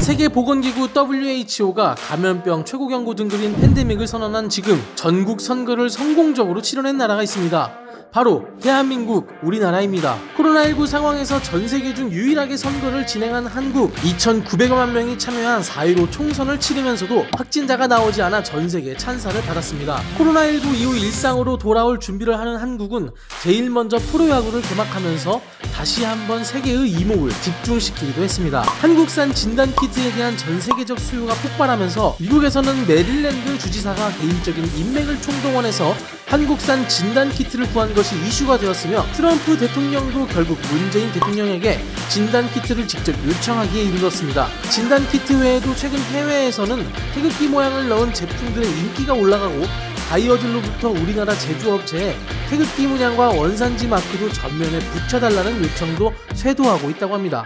세계보건기구 WHO가 감염병 최고 경고 등급인 팬데믹을 선언한 지금 전국 선거를 성공적으로 치러낸 나라가 있습니다. 바로 대한민국, 우리나라입니다. 코로나19 상황에서 전 세계 중 유일하게 선거를 진행한 한국, 2,900만 명이 참여한 4.15 총선을 치르면서도 확진자가 나오지 않아 전 세계 찬사를 받았습니다. 코로나19 이후 일상으로 돌아올 준비를 하는 한국은 제일 먼저 프로야구를 개막하면서 다시 한번 세계의 이목을 집중시키기도 했습니다. 한국산 진단키트에 대한 전 세계적 수요가 폭발하면서 미국에서는 메릴랜드 주지사가 개인적인 인맥을 총동원해서 한국산 진단키트를 구한 것이 이슈가 되었으며, 트럼프 대통령도 결국 문재인 대통령에게 진단키트를 직접 요청하기에 이르렀습니다. 진단키트 외에도 최근 해외에서는 태극기 모양을 넣은 제품들의 인기가 올라가고, 바이어들로부터 우리나라 제조업체에 태극기 문양과 원산지 마크도 전면에 붙여달라는 요청도 쇄도하고 있다고 합니다.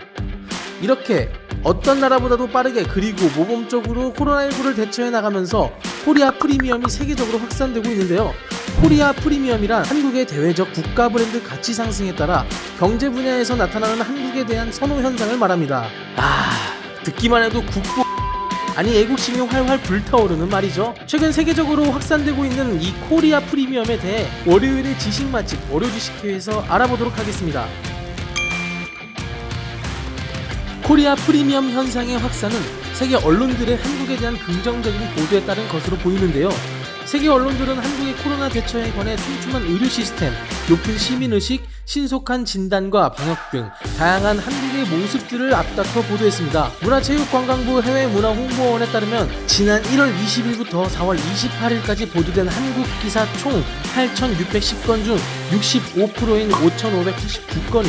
이렇게 어떤 나라보다도 빠르게 그리고 모범적으로 코로나19를 대처해 나가면서 코리아 프리미엄이 세계적으로 확산되고 있는데요. 코리아 프리미엄이란 한국의 대외적 국가 브랜드 가치 상승에 따라 경제 분야에서 나타나는 한국에 대한 선호 현상을 말합니다. 듣기만 해도 아니 애국심이 활활 불타오르는 말이죠. 최근 세계적으로 확산되고 있는 이 코리아 프리미엄에 대해 월요일의 지식 맛집 월요지식회에서 알아보도록 하겠습니다. 코리아 프리미엄 현상의 확산은 세계 언론들의 한국에 대한 긍정적인 보도에 따른 것으로 보이는데요. 세계 언론들은 한국의 코로나 대처에 관해 촘촘한 의료 시스템, 높은 시민의식, 신속한 진단과 방역 등 다양한 한국의 모습들을 앞다퉈 보도했습니다. 문화체육관광부 해외문화홍보원에 따르면 지난 1월 20일부터 4월 28일까지 보도된 한국 기사 총 8,610건 중 65%인 5,579건이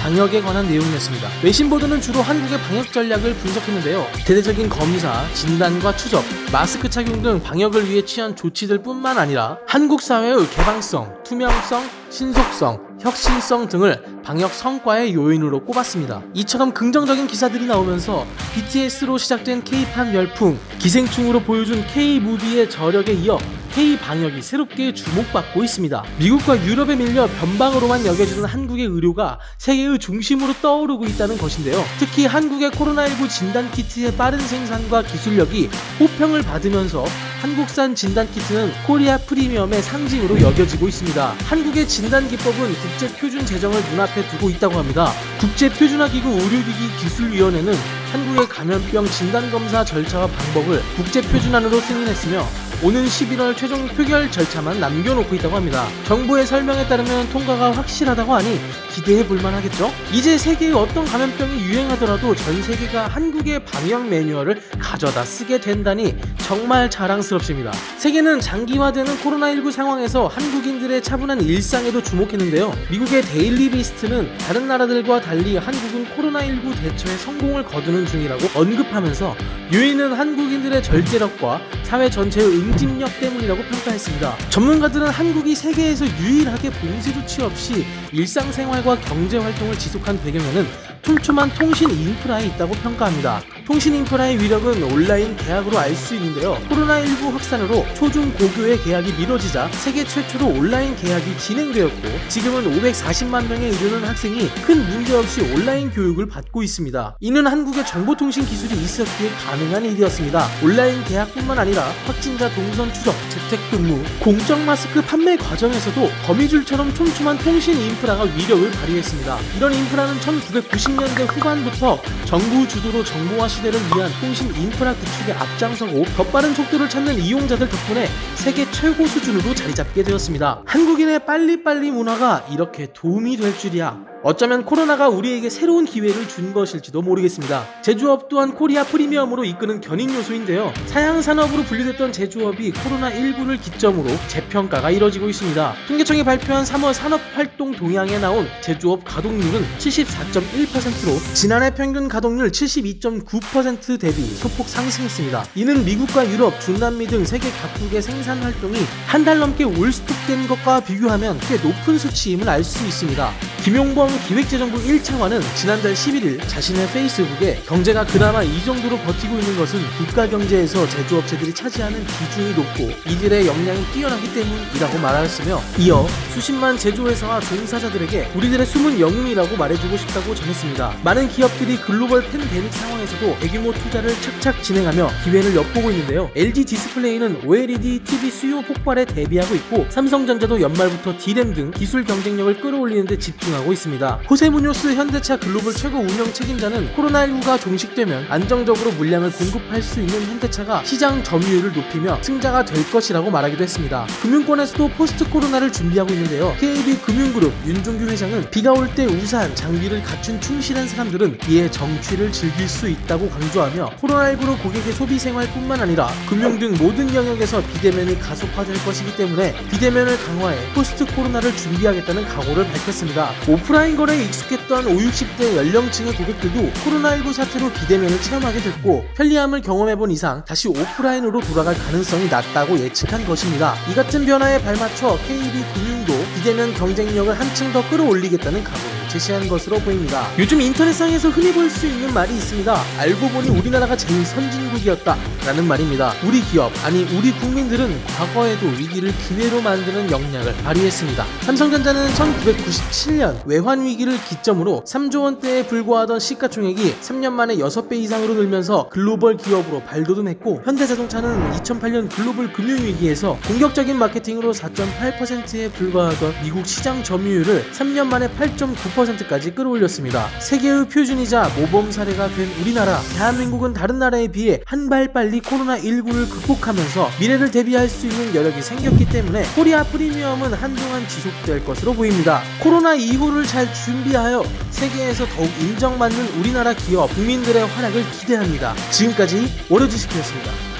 방역에 관한 내용이었습니다. 외신 보도는 주로 한국의 방역 전략을 분석했는데요. 대대적인 검사, 진단과 추적, 마스크 착용 등 방역을 위해 취한 조치들 뿐만 아니라 한국 사회의 개방성, 투명성, 신속성, 혁신성 등을 방역 성과의 요인으로 꼽았습니다. 이처럼 긍정적인 기사들이 나오면서 BTS로 시작된 K-팝 열풍, 기생충으로 보여준 K-무비의 저력에 이어 K-방역이 새롭게 주목받고 있습니다. 미국과 유럽에 밀려 변방으로만 여겨지는 한국의 의료가 세계의 중심으로 떠오르고 있다는 것인데요. 특히 한국의 코로나19 진단키트의 빠른 생산과 기술력이 호평을 받으면서 한국산 진단키트는 코리아 프리미엄의 상징으로 여겨지고 있습니다. 한국의 진단기법은 국제표준 제정을 눈앞에 두고 있다고 합니다. 국제표준화기구 의료기기 기술위원회는 한국의 감염병 진단검사 절차와 방법을 국제표준안으로 승인했으며 오는 11월 최종 표결 절차만 남겨놓고 있다고 합니다. 정부의 설명에 따르면 통과가 확실하다고 하니 기대해볼만 하겠죠? 이제 세계의 어떤 감염병이 유행하더라도 전 세계가 한국의 방역 매뉴얼을 가져다 쓰게 된다니 정말 자랑스럽습니다. 세계는 장기화되는 코로나19 상황에서 한국인들의 차분한 일상에도 주목했는데요. 미국의 데일리 비스트는 다른 나라들과 달리 한국은 코로나19 대처에 성공을 거두는 중이라고 언급하면서 요인은 한국인들의 절제력과 사회 전체의 응집력 때문이라고 평가했습니다. 전문가들은 한국이 세계에서 유일하게 봉쇄 조치 없이 일상생활과 경제활동을 지속한 배경에는 촘촘한 통신 인프라에 있다고 평가합니다. 통신 인프라의 위력은 온라인 계약으로 알 수 있는데요. 코로나19 확산으로 초중 고교의 계약이 미뤄지자 세계 최초로 온라인 계약이 진행되었고, 지금은 540만 명에 이르는 학생이 큰 문제 없이 온라인 교육을 받고 있습니다. 이는 한국의 정보통신 기술이 있었기에 가능한 일이었습니다. 온라인 계약뿐만 아니라 확진자 동선 추적, 재택근무, 공적 마스크 판매 과정에서도 거미줄처럼 촘촘한 통신 인프라가 위력을 발휘했습니다. 이런 인프라는 1990년대 후반부터 정부 주도로 정보화 시대를 위한 통신 인프라 구축에 앞장서고 더 빠른 속도를 찾는 이용자들 덕분에 세계 최고 수준으로 자리잡게 되었습니다. 한국인의 빨리빨리 문화가 이렇게 도움이 될 줄이야. 어쩌면 코로나가 우리에게 새로운 기회를 준 것일지도 모르겠습니다. 제조업 또한 코리아 프리미엄으로 이끄는 견인 요소인데요. 사양산업으로 분류됐던 제조업이 코로나19를 기점으로 재평가가 이뤄지고 있습니다. 통계청이 발표한 3월 산업활동 동향에 나온 제조업 가동률은 74.1%로 지난해 평균 가동률 72.9% 대비 소폭 상승했습니다. 이는 미국과 유럽, 중남미 등 세계 각국의 생산 활동이 한 달 넘게 올스톱된 것과 비교하면 꽤 높은 수치임을 알 수 있습니다. 김용범 기획재정부 1차관은 지난달 11일 자신의 페이스북에 경제가 그나마 이 정도로 버티고 있는 것은 국가 경제에서 제조업체들이 기업들이 차지하는 비중이 높고 이들의 역량이 뛰어나기 때문이라고 말하였으며, 이어 수십만 제조회사와 종사자들에게 우리들의 숨은 영웅이라고 말해주고 싶다고 전했습니다. 많은 기업들이 글로벌 팬데믹 상황에서도 대규모 투자를 착착 진행하며 기회를 엿보고 있는데요. LG 디스플레이는 OLED TV 수요 폭발에 대비하고 있고, 삼성전자도 연말부터 D램 등 기술 경쟁력을 끌어올리는 데 집중하고 있습니다. 호세 무뇨스 현대차 글로벌 최고 운영 책임자는 코로나19가 종식되면 안정적으로 물량을 공급할 수 있는 현대차가 시장 점유율을 높이며 승자가 될 것이라고 말하기도 했습니다. 금융권에서도 포스트 코로나를 준비하고 있는데요. KB금융그룹 윤종규 회장은 비가 올 때 우산, 장비를 갖춘 충실한 사람들은 이에 정취를 즐길 수 있다고 강조하며, 코로나19로 고객의 소비 생활뿐만 아니라 금융 등 모든 영역에서 비대면이 가속화될 것이기 때문에 비대면을 강화해 포스트 코로나를 준비하겠다는 각오를 밝혔습니다. 오프라인 거래에 익숙했던 50, 60대 연령층의 고객들도 코로나19 사태로 비대면을 체험하게 됐고, 편리함을 경험해본 이상 다시 오프라인으로 돌아갈 가능성이 낮다고 예측한 것입니다. 이 같은 변화에 발맞춰 KB금융도 비대면 경쟁력을 한층 더 끌어올리겠다는 각오를 제시한 것으로 보입니다. 요즘 인터넷상에서 흔히 볼 수 있는 말이 있습니다. 알고 보니 우리나라가 제일 선진국이었다 라는 말입니다. 우리 기업, 아니 우리 국민들은 과거에도 위기를 기회로 만드는 역량을 발휘했습니다. 삼성전자는 1997년 외환위기를 기점으로 3조 원대에 불과하던 시가총액이 3년 만에 6배 이상으로 늘면서 글로벌 기업으로 발돋움했고, 현대자동차는 2008년 글로벌 금융위기에서 공격적인 마케팅으로 4.8%에 불과하던 미국 시장 점유율을 3년 만에 8.9%까지 끌어올렸습니다. 세계의 표준이자 모범 사례가 된 우리나라, 대한민국은 다른 나라에 비해 한 발 빨리 코로나19를 극복하면서 미래를 대비할 수 있는 여력이 생겼기 때문에 코리아 프리미엄은 한동안 지속될 것으로 보입니다. 코로나 이후를 잘 준비하여 세계에서 더욱 인정받는 우리나라 기업, 국민들의 활약을 기대합니다. 지금까지 월요주식회였습니다.